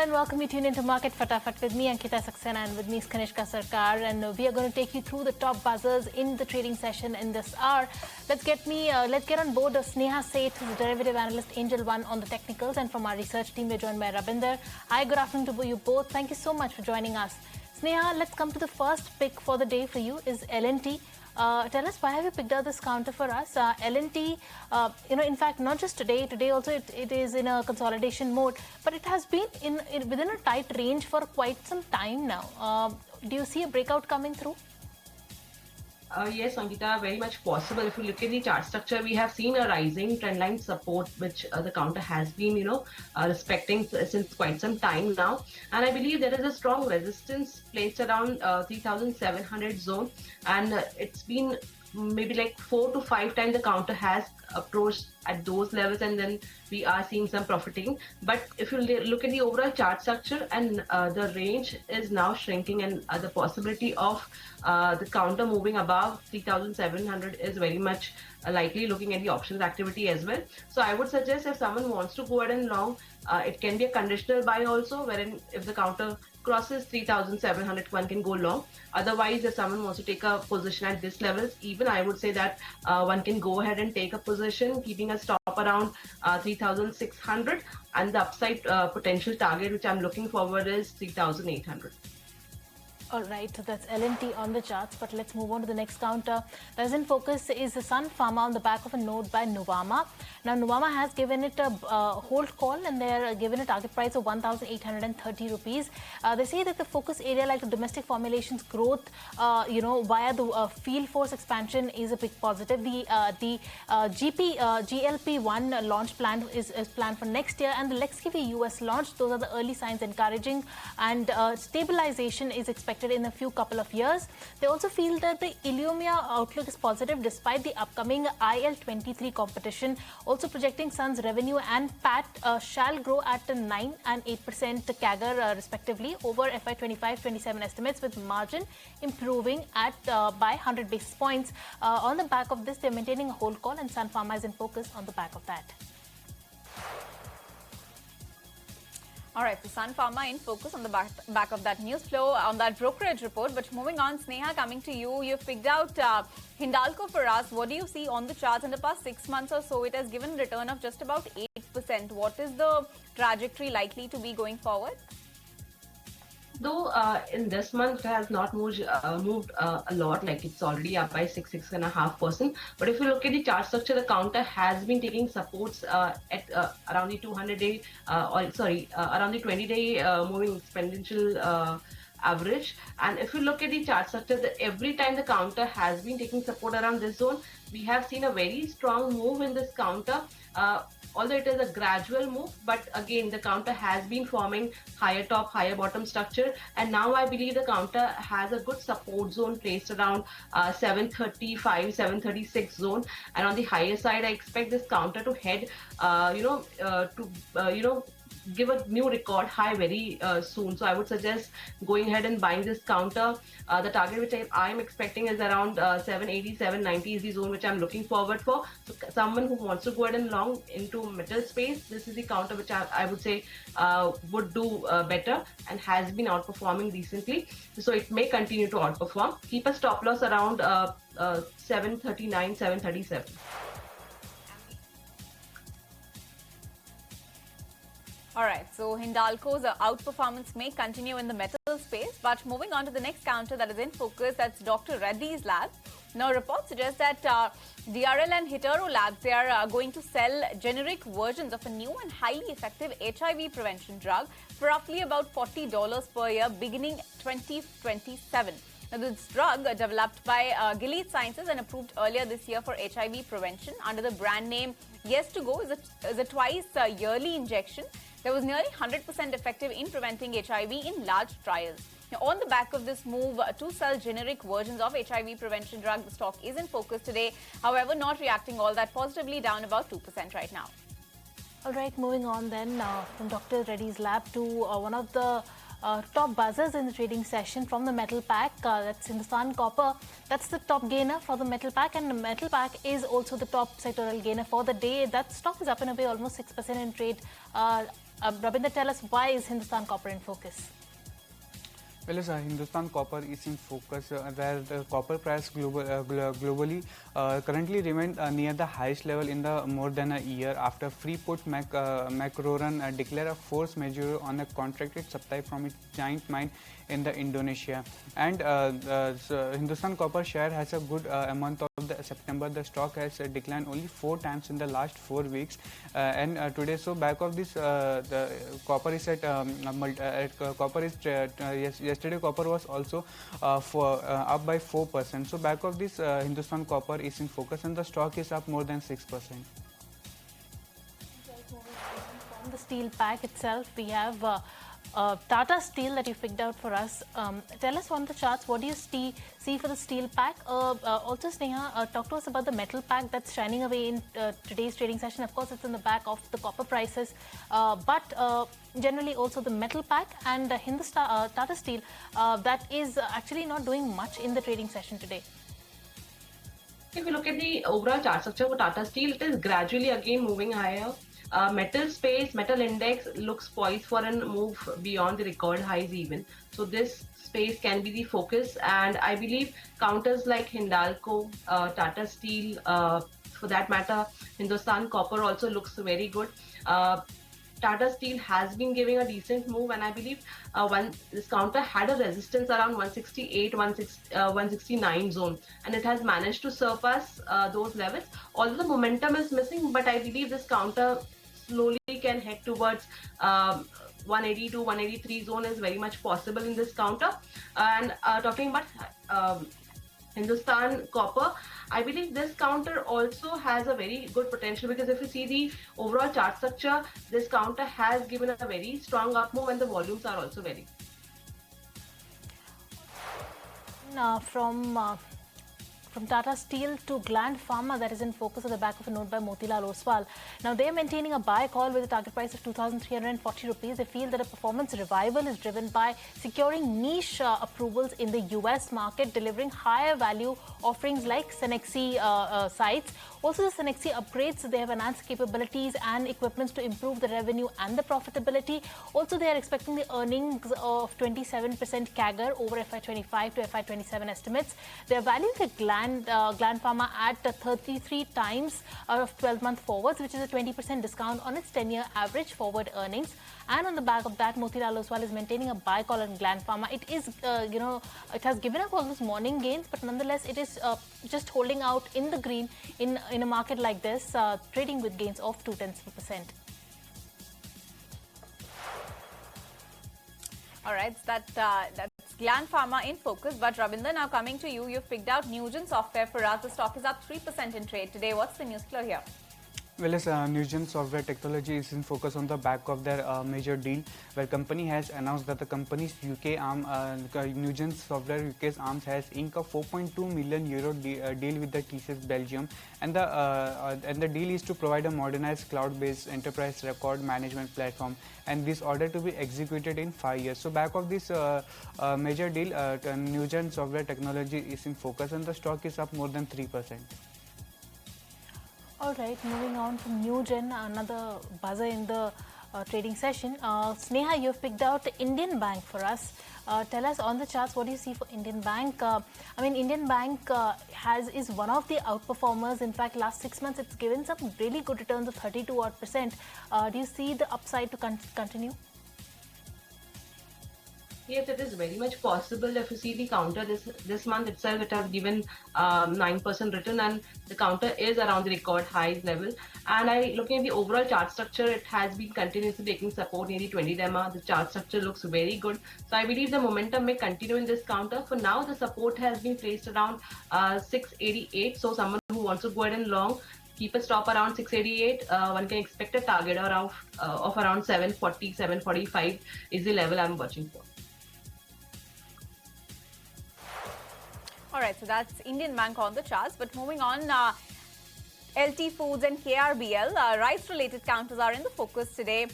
and welcome. You tune into Market Fatafat with me, Ankita Saxena, and with me is Kanishka Sarkar, and we are going to take you through the top buzzers in the trading session in this hour. Let's get on board Sneha Seth, who's a derivative analyst, Angel One on the technicals, and from our research team, we're joined by Rabinder. Hi, good afternoon to you both. Thank you so much for joining us. Sneha, let's come to the first pick for the day for you is L&T. Tell us, why have you picked out this counter for us? L&T, in fact, not just today. Today also it is in a consolidation mode, but it has been within a tight range for quite some time now. Do you see a breakout coming through? Yes, Ankita, very much possible. If you look at the chart structure, we have seen a rising trendline support, which the counter has been, respecting since quite some time now. And I believe there is a strong resistance placed around 3,700 zone, and it's been maybe like 4 to 5 times the counter has approached at those levels, and then we are seeing some profiting. But if you look at the overall chart structure, and the range is now shrinking, and the possibility of the counter moving above 3,700 is very much likely, looking at the options activity as well. So I would suggest, if someone wants to go ahead and long, it can be a conditional buy also, wherein if the counter crosses 3,700, one can go long. Otherwise, if someone wants to take a position at this levels, even I would say that one can go ahead and take a position, keeping a stop around 3,600, and the upside potential target which I'm looking forward is 3,800. All right, so that's L&T on the charts, but let's move on to the next counter. That is in focus is the Sun Pharma on the back of a note by Nuvama. Now, Nuvama has given it a hold call, and they're given a target price of 1,830 rupees. They say that the focus area, like the domestic formulations growth, via the field force expansion, is a big positive. The GLP-1 launch plan is planned for next year, and the Lexkivy US launch. Those are the early signs encouraging, and stabilization is expected in a couple of years. They also feel that the Ilumya outlook is positive despite the upcoming IL-23 competition. Also projecting Sun's revenue and PAT shall grow at 9 and 8% CAGR respectively over FY25-27 estimates, with margin improving at by 100 basis points. On the back of this, they're maintaining a hold call, and Sun Pharma is in focus on the back of that. All right, so Sun Pharma in focus on the back of that news flow, on that brokerage report. But moving on, Sneha, coming to you, you've picked out Hindalco for us. What do you see on the charts in the past 6 months or so? It has given a return of just about 8%. What is the trajectory likely to be going forward? Though in this month it has not moved a lot, like it's already up by 6.5%. But if you look at the chart structure, the counter has been taking supports at around the 200-day, around the 20-day moving exponential average. And if you look at the chart structure, every time the counter has been taking support around this zone, we have seen a very strong move in this counter. Although it is a gradual move, but again, the counter has been forming higher top, higher bottom structure. And now I believe the counter has a good support zone placed around 735, 736 zone. And on the higher side, I expect this counter to head, give a new record high very soon. So I would suggest going ahead and buying this counter. The target which I'm expecting is around 780, 790 is the zone which I'm looking forward for. So someone who wants to go ahead and long into metal space, this is the counter which I would say would do better and has been outperforming recently. So it may continue to outperform. Keep a stop loss around 739, 737. All right, so Hindalco's outperformance may continue in the metal space. But moving on to the next counter that is in focus, that's Dr. Reddy's Lab. Now, reports suggest that DRL and Hitero Labs, they are going to sell generic versions of a new and highly effective HIV prevention drug for roughly about $40 per year beginning 2027. Now, this drug, developed by Gilead Sciences and approved earlier this year for HIV prevention under the brand name Yes to Go, is a twice yearly injection that was nearly 100% effective in preventing HIV in large trials. Now, on the back of this move to sell generic versions of HIV prevention drug, the stock is in focus today. However, not reacting all that positively, down about 2% right now. All right, moving on then from Dr. Reddy's Lab to one of the top buzzers in the trading session from the metal pack. That's Hindustan Copper. That's the top gainer for the metal pack, and the metal pack is also the top sectoral gainer for the day. That stock is up and away almost 6% in trade. Rabinder, tell us, why is Hindustan Copper in focus? Well, as Hindustan Copper is in focus, where the copper price globally currently remained near the highest level in the more than a year after Freeport McMoran declared a force majeure on a contracted supply from its giant mine in the Indonesia. And so Hindustan Copper share has a good month of the September. The stock has declined only 4 times in the last 4 weeks, and today, so back of this, the copper is at copper is yesterday copper was also up by 4%. So back of this, Hindustan Copper is in focus, and the stock is up more than 6%. From the steel pack itself, we have Tata Steel that you picked out for us. Tell us on the charts, what do you see for the steel pack? Also, Sneha, talk to us about the metal pack that's shining away in today's trading session. Of course, it's in the back of the copper prices, but generally also the metal pack and Tata Steel that is actually not doing much in the trading session today. If you look at the overall chart structure for Tata Steel, it is gradually again moving higher. Metal space, metal index looks poised for a move beyond the record highs even. So this space can be the focus, and I believe counters like Hindalco, Tata Steel, for that matter, Hindustan Copper also looks very good. Tata Steel has been giving a decent move, and I believe this counter had a resistance around 168, 169 zone, and it has managed to surpass those levels. Although the momentum is missing, but I believe this counter slowly can head towards 180 to 183 zone is very much possible in this counter. And talking about Hindustan Copper, I believe this counter also has a very good potential, because if you see the overall chart structure, this counter has given a very strong up move, and the volumes are also very. From Tata Steel to Gland Pharma, that is in focus at the back of a note by Motilal Oswal. Now, they are maintaining a buy call with a target price of 2,340 rupees. They feel that a performance revival is driven by securing niche approvals in the US market, delivering higher value offerings like Cenexi sites. Also, the Cenexi upgrades, they have enhanced capabilities and equipments to improve the revenue and the profitability. Also, they are expecting the earnings of 27% CAGR over FY25 to FY27 estimates. They are valuing the Gland Pharma at 33 times of 12-month forwards, which is a 20% discount on its 10-year average forward earnings. And on the back of that, Motilal Oswal is maintaining a buy call on Gland Pharma. It is, it has given up all those morning gains, but nonetheless, it is just holding out in the green in a market like this, trading with gains of 0.2%. All right, so that's Gland Pharma in focus. But Rabinder, now coming to you, you've picked out Newgen Software for us. The stock is up 3% in trade today. What's the news flow here? Well, as Newgen Software Technology is in focus on the back of their major deal, where company has announced that the company's UK arm, Newgen Software UK's arms, has inked a 4.2 million euro deal with the TCS Belgium, and the deal is to provide a modernized cloud-based enterprise record management platform, and this order to be executed in 5 years. So back of this major deal, Newgen Software Technology is in focus, and the stock is up more than 3%. All right, moving on from Newgen, another buzzer in the trading session. Sneha, you've picked out Indian Bank for us. Tell us on the charts, what do you see for Indian Bank? Indian Bank is one of the outperformers. In fact, last 6 months, it's given some really good returns of 32%. Do you see the upside to continue? Yes, it is very much possible. If you see the counter this month itself, it has given 9% return, and the counter is around the record highs level. And looking at the overall chart structure, it has been continuously taking support near the 20 DEMA. The chart structure looks very good. So I believe the momentum may continue in this counter. For now, the support has been placed around 688. So someone who wants to go ahead and long, keep a stop around 688. One can expect a target of around 740, 745 is the level I'm watching for. All right, so that's Indian Bank on the charts. But moving on, LT Foods and KRBL, rice-related counters are in the focus today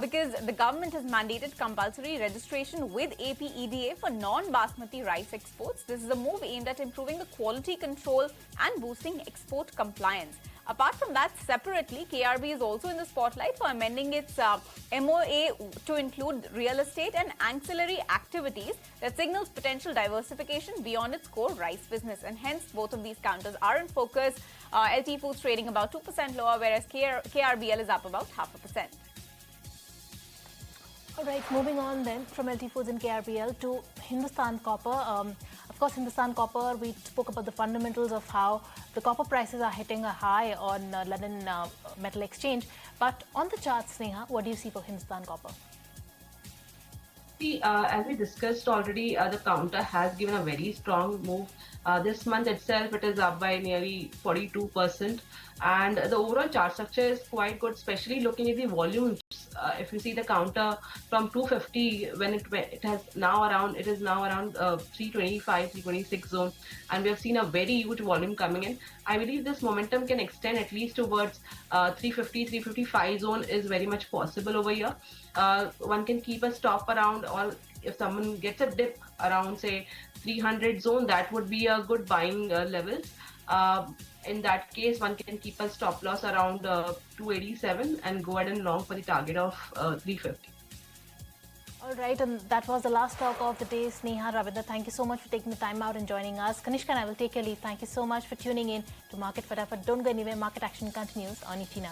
because the government has mandated compulsory registration with APEDA for non-basmati rice exports. This is a move aimed at improving the quality control and boosting export compliance. Apart from that, separately, KRB is also in the spotlight for amending its MOA to include real estate and ancillary activities that signals potential diversification beyond its core rice business. And hence, both of these counters are in focus. LT Foods trading about 2% lower, whereas KRBL is up about 0.5%. All right, moving on then from LT Foods and KRBL to Hindustan Copper. Of course, Hindustan Copper, we spoke about the fundamentals of how the copper prices are hitting a high on London Metal Exchange. But on the charts, Sneha, what do you see for Hindustan Copper? See, as we discussed already, the counter has given a very strong move. This month itself, it is up by nearly 42%. And the overall chart structure is quite good, especially looking at the volumes. If you see the counter from 250, when it is now around 325, 326 zone, and we have seen a very huge volume coming in. I believe this momentum can extend at least towards 350, 355 zone is very much possible over here. One can keep a stop around, or if someone gets a dip around say 300 zone, that would be a good buying levels. In that case, one can keep a stop loss around 287 and go ahead and long for the target of 350. All right, and that was the last talk of the day. Sneha, Ravindra, thank you so much for taking the time out and joining us. Kanishka and I will take your leave. Thank you so much for tuning in to Market Fatafat. Don't go anywhere. Market action continues on ET Now.